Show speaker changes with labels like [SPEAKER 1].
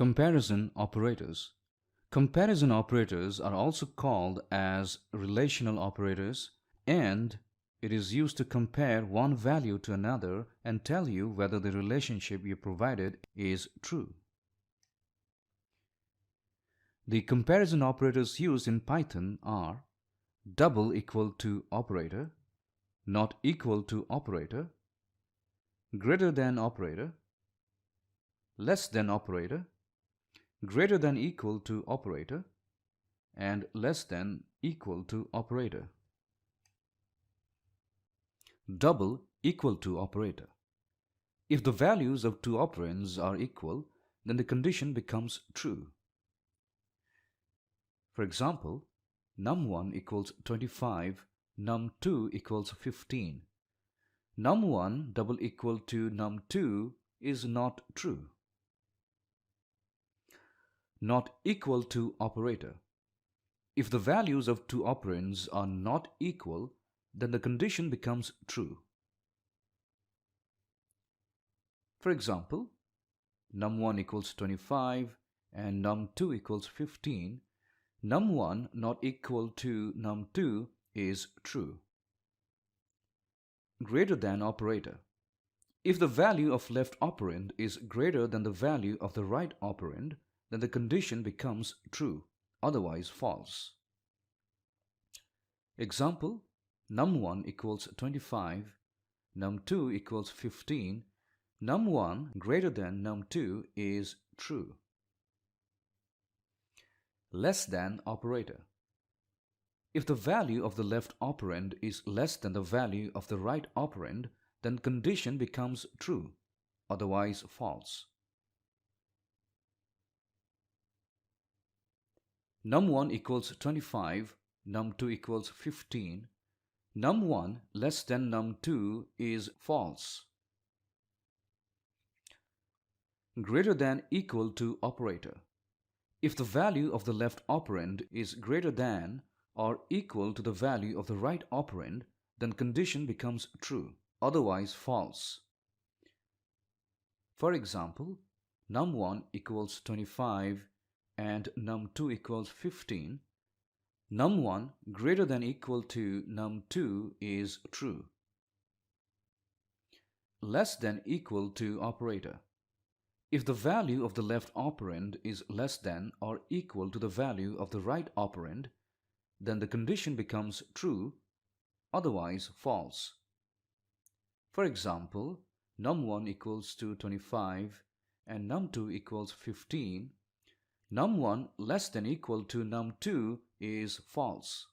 [SPEAKER 1] Comparison operators. Comparison operators are also called as relational operators, and it is used to compare one value to another and tell you whether the relationship you provided is true. The comparison operators used in Python are double equal to operator, not equal to operator, greater than operator, less than operator, greater than equal to operator, and less than equal to operator. Double equal to operator. If the values of two operands are equal, then the condition becomes true. For example, num1 equals 25, num2 equals 15. Num1 double equal to num2 is not true. Not equal to operator. If the values of two operands are not equal, then the condition becomes true. For example, num1 equals 25 and num2 equals 15. Num1 not equal to num2 is true. Greater than operator. If the value of left operand is greater than the value of the right operand, then the condition becomes true, otherwise false. Example, num1 equals 25, num2 equals 15, num1 greater than num2 is true. Less than operator. If the value of the left operand is less than the value of the right operand, then condition becomes true, otherwise false. Num1 equals 25, num2 equals 15. Num1 less than num2 is false. Greater than equal to operator. If the value of the left operand is greater than or equal to the value of the right operand, then condition becomes true, otherwise false. For example, num1 equals 25 and num2 equals 15. Num1 greater than equal to num2 is true. Less than equal to operator. If the value of the left operand is less than or equal to the value of the right operand, then the condition becomes true, otherwise false. For example, num1 equals to 25 and num2 equals 15. Num1 less than equal to num2 is false.